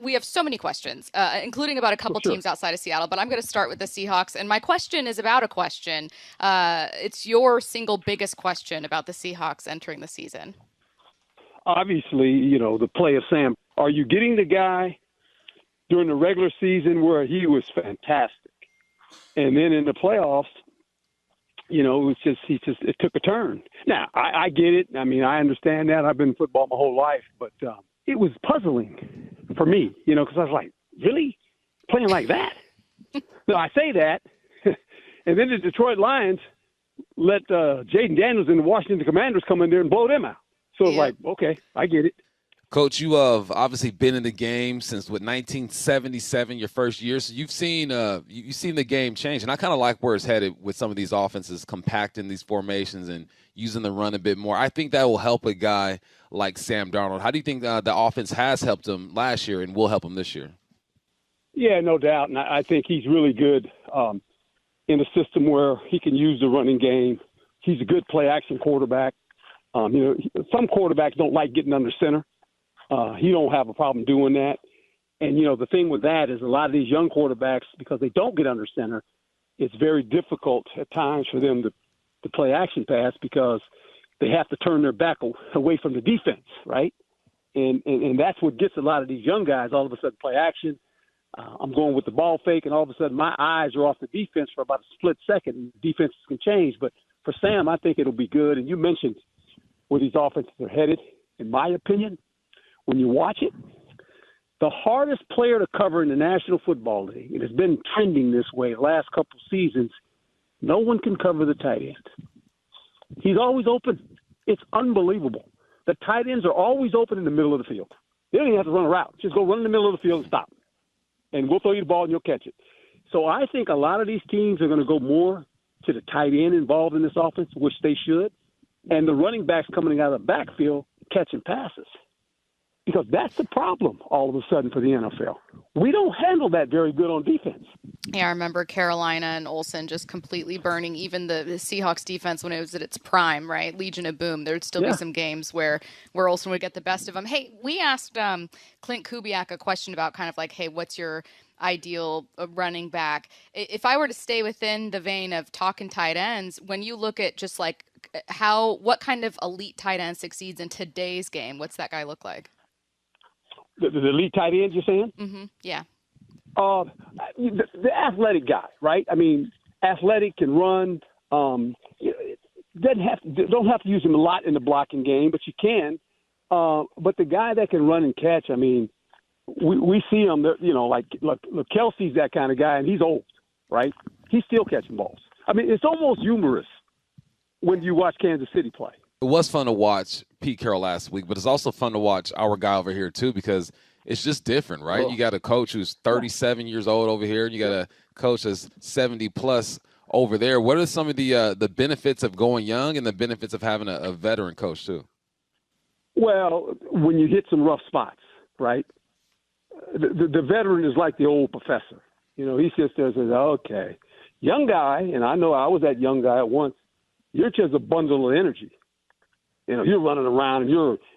we have so many questions, including about a couple teams outside of Seattle, but I'm going to start with the Seahawks. And my question is about a question. It's your single biggest question about the Seahawks entering the season. Obviously, the play of Sam. Are you getting the guy during the regular season where he was fantastic? And then in the playoffs, it took a turn. Now, I get it. I mean, I understand that. I've been in football my whole life, but it was puzzling for me, because I was like, really? Playing like that? No, I say that. And then the Detroit Lions let Jaden Daniels and the Washington Commanders come in there and blow them out. So it's like, okay, I get it. Coach, you have obviously been in the game since 1977, your first year. So you've seen the game change, and I kind of like where it's headed with some of these offenses compacting these formations and using the run a bit more. I think that will help a guy like Sam Darnold. How do you think the offense has helped him last year and will help him this year? Yeah, no doubt, and I think he's really good in a system where he can use the running game. He's a good play-action quarterback. Some quarterbacks don't like getting under center. He don't have a problem doing that. And, the thing with that is a lot of these young quarterbacks, because they don't get under center, it's very difficult at times for them to play action pass because they have to turn their back away from the defense, right? And that's what gets a lot of these young guys all of a sudden play action. I'm going with the ball fake, and all of a sudden my eyes are off the defense for about a split second, and defenses can change. But for Sam, I think it'll be good. And you mentioned where these offenses are headed. In my opinion, when you watch it, the hardest player to cover in the National Football League, it has been trending this way the last couple seasons, no one can cover the tight end. He's always open. It's unbelievable. The tight ends are always open in the middle of the field. They don't even have to run a route. Just go run in the middle of the field and stop. And we'll throw you the ball and you'll catch it. So I think a lot of these teams are going to go more to the tight end involved in this offense, which they should, and the running backs coming out of the backfield catching passes. Because that's the problem all of a sudden for the NFL. We don't handle that very good on defense. Yeah, I remember Carolina and Olsen just completely burning even the Seahawks defense when it was at its prime, right? Legion of Boom. There'd still be some games where Olsen would get the best of them. Hey, we asked Clint Kubiak a question about kind of like, hey, what's your ideal running back? If I were to stay within the vein of talking tight ends, when you look at just like what kind of elite tight end succeeds in today's game, what's that guy look like? The elite tight end, you're saying? Mm-hmm. Yeah. The athletic guy, right? I mean, athletic, can run. Don't have to use him a lot in the blocking game, but you can. But the guy that can run and catch, I mean, we see him. Like Kelsey's that kind of guy, and he's old, right? He's still catching balls. I mean, it's almost humorous when you watch Kansas City play. It was fun to watch Pete Carroll last week, but it's also fun to watch our guy over here too because it's just different, right? You got a coach who's 37 years old over here, and you got a coach that's 70-plus over there. What are some of the benefits of going young and the benefits of having a veteran coach too? Well, when you hit some rough spots, right? The veteran is like the old professor. He sits there and says, okay, young guy, and I know I was that young guy at once, you're just a bundle of energy. You're running around and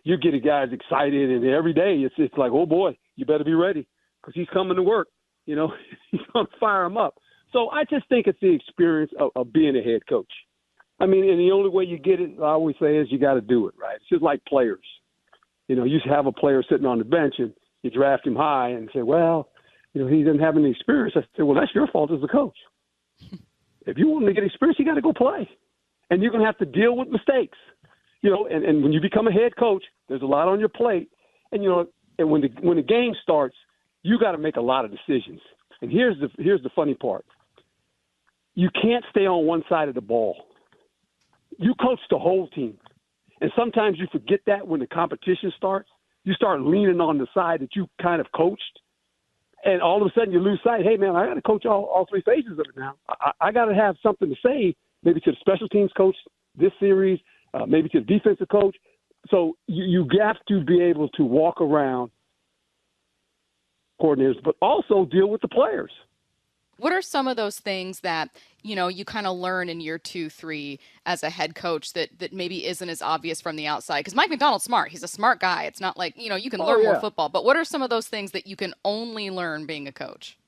you're getting guys excited, and every day it's like, oh boy, you better be ready because he's coming to work. He's going to fire him up. So I just think it's the experience of being a head coach. I mean, and the only way you get it, I always say, is you got to do it right. It's just like players. You have a player sitting on the bench and you draft him high and say, well, he doesn't have any experience. I say, well, that's your fault as a coach. If you want to get experience, you got to go play, and you're going to have to deal with mistakes. And when you become a head coach, there's a lot on your plate. And, and when the game starts, you got to make a lot of decisions. And here's the funny part. You can't stay on one side of the ball. You coach the whole team. And sometimes you forget that when the competition starts. You start leaning on the side that you kind of coached. And all of a sudden you lose sight. Hey, man, I got to coach all three phases of it now. I got to have something to say, maybe to the special teams coach this series, maybe to the defensive coach. So you have to be able to walk around coordinators, but also deal with the players. What are some of those things that, you kind of learn in year 2, 3 as a head coach that maybe isn't as obvious from the outside? Because Mike McDonald's smart. He's a smart guy. It's not like, you can learn more football. But what are some of those things that you can only learn being a coach?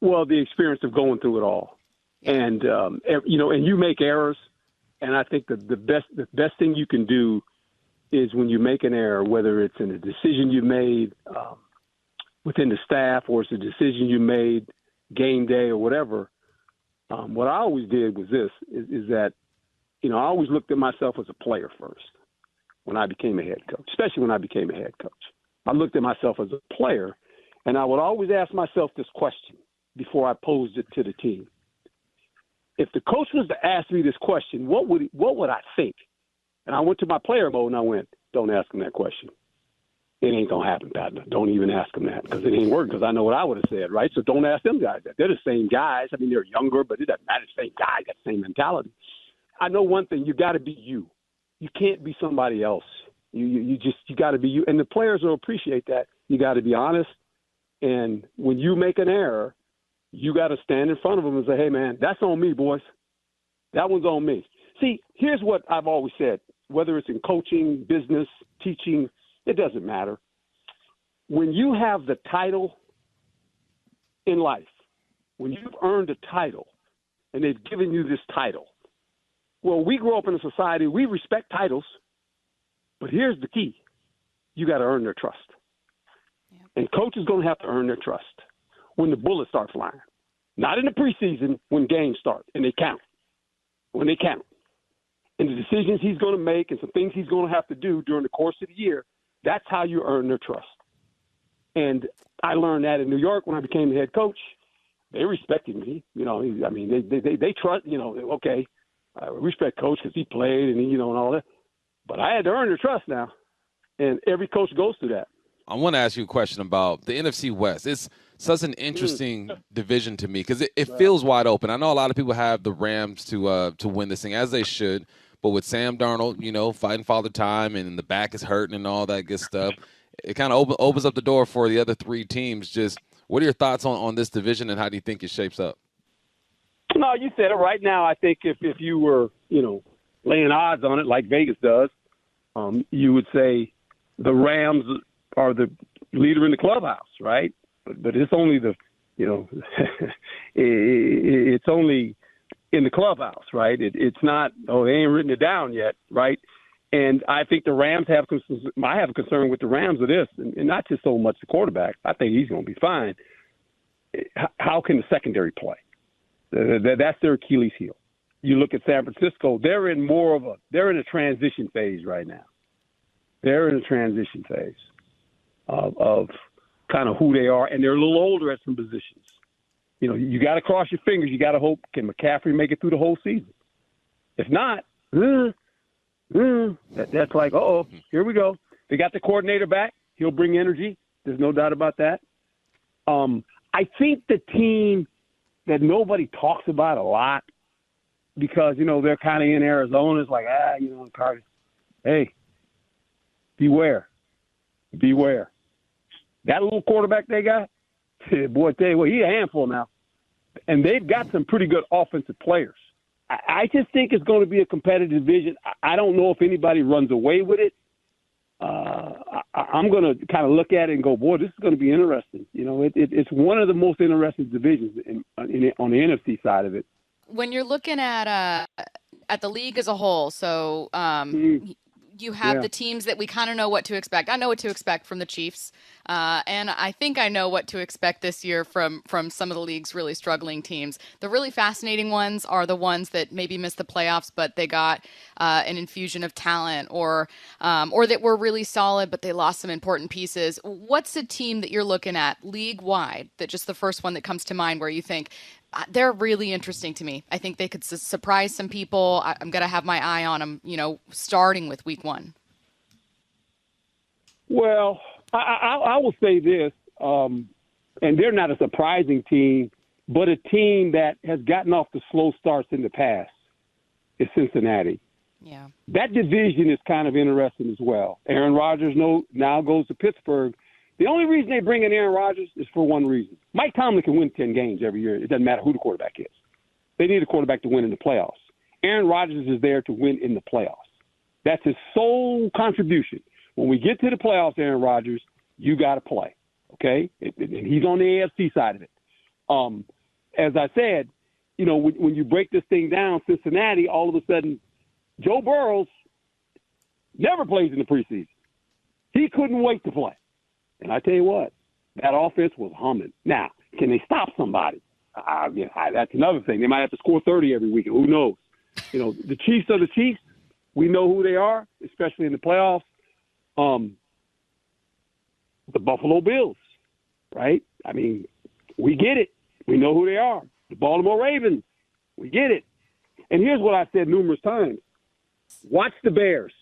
Well, the experience of going through it all. Yeah. And, and you make errors. And I think the best thing you can do is when you make an error, whether it's in a decision you made within the staff or it's a decision you made game day or whatever, what I always did was this, is that, I always looked at myself as a player first when I became a head coach, especially when I became a head coach. I looked at myself as a player, and I would always ask myself this question before I posed it to the team. If the coach was to ask me this question, what would I think? And I went to my player mode and I went, don't ask him that question. It ain't going to happen, Pat. Don't even ask him that because it ain't working, because I know what I would have said, right? So don't ask them guys that. They're the same guys. I mean, they're younger, but it doesn't matter. Same guy, got the same mentality. I know one thing. You got to be you. You can't be somebody else. You got to be you. And the players will appreciate that. You got to be honest. And when you make an error, you got to stand in front of them and say, hey, man, that's on me, boys. That one's on me. See, here's what I've always said, whether it's in coaching, business, teaching, it doesn't matter. When you have the title in life, when you've earned a title and they've given you this title, well, we grow up in a society, we respect titles, but here's the key. You got to earn their trust. Yep. And coach is going to have to earn their trust when the bullets start flying. Not in the preseason, when games start, and they count. When they count. And the decisions he's going to make and some things he's going to have to do during the course of the year, that's how you earn their trust. And I learned that in New York when I became the head coach. They respected me. They trust, okay, I respect coach because he played and all that. But I had to earn their trust now. And every coach goes through that. I want to ask you a question about the NFC West. It's such an interesting division to me because it feels wide open. I know a lot of people have the Rams to win this thing, as they should. But with Sam Darnold, fighting Father Time and the back is hurting and all that good stuff, it kind of opens up the door for the other three teams. Just what are your thoughts on this division and how do you think it shapes up? No, you said it right now. I think if you were, laying odds on it like Vegas does, you would say the Rams are the leader in the clubhouse, right? But it's only it's only in the clubhouse, right? It's not, they ain't written it down yet, right? And I think the Rams I have a concern with the Rams with this, and not just so much the quarterback. I think he's going to be fine. How can the secondary play? That's their Achilles heel. You look at San Francisco, they're in a transition phase right now. They're in a transition phase of kind of who they are, and they're a little older at some positions. You got to cross your fingers. You got to hope, can McCaffrey make it through the whole season? If not, that's like, here we go. They got the coordinator back. He'll bring energy. There's no doubt about that. I think the team that nobody talks about a lot because, they're kind of in Arizona. It's like, Carter, hey, beware. That little quarterback they got, boy, I tell you what, he's a handful now. And they've got some pretty good offensive players. I just think it's going to be a competitive division. I don't know if anybody runs away with it. I'm going to kind of look at it and go, boy, this is going to be interesting. It's one of the most interesting divisions on the NFC side of it. When you're looking at the league as a whole, so you have the teams that we kind of know what to expect. I know what to expect from the Chiefs, and I think I know what to expect this year from some of the league's really struggling teams. The really fascinating ones are the ones that maybe missed the playoffs, but they got an infusion of talent, or that were really solid, but they lost some important pieces. What's a team that you're looking at league-wide, that just the first one that comes to mind where you think, they're really interesting to me. I think they could surprise some people. I'm going to have my eye on them, starting with week 1. Well, I will say this, and they're not a surprising team, but a team that has gotten off the slow starts in the past is Cincinnati. Yeah. That division is kind of interesting as well. Aaron Rodgers now goes to Pittsburgh, The only reason they bring in Aaron Rodgers is for one reason. Mike Tomlin can win 10 games every year. It doesn't matter who the quarterback is. They need a quarterback to win in the playoffs. Aaron Rodgers is there to win in the playoffs. That's his sole contribution. When we get to the playoffs, Aaron Rodgers, you got to play, okay? And he's on the AFC side of it. As I said, you know, when you break this thing down, Cincinnati, all of a sudden, Joe Burrows never plays in the preseason. He couldn't wait to play. And I tell you what, that offense was humming. Now, can they stop somebody? That's another thing. They might have to score 30 every week. Who knows? You know, the Chiefs are the Chiefs. We know who they are, especially in the playoffs. The Buffalo Bills, right? I mean, we get it. We know who they are. The Baltimore Ravens, we get it. And here's what I said numerous times. Watch the Bears.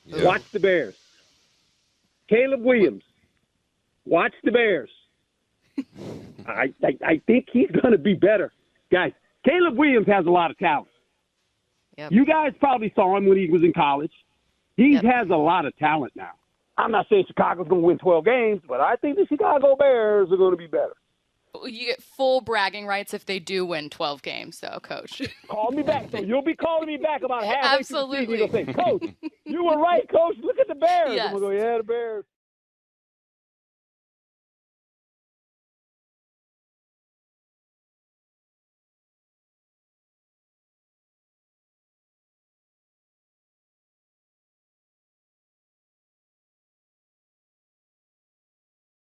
Yeah. Watch the Bears. Caleb Williams, watch the Bears. I think he's going to be better. Guys, Caleb Williams has a lot of talent. Yep. You guys probably saw him when he was in college. He has a lot of talent now. I'm not saying Chicago's going to win 12 games, but I think the Chicago Bears are going to be better. You get full bragging rights if they do win 12 games, though, Coach. Call me back. So you'll be calling me back about halfway Absolutely. through the season. You'll say, Coach, you were right, Coach. Look at the Bears. Yes. I'm going to go, yeah, the Bears.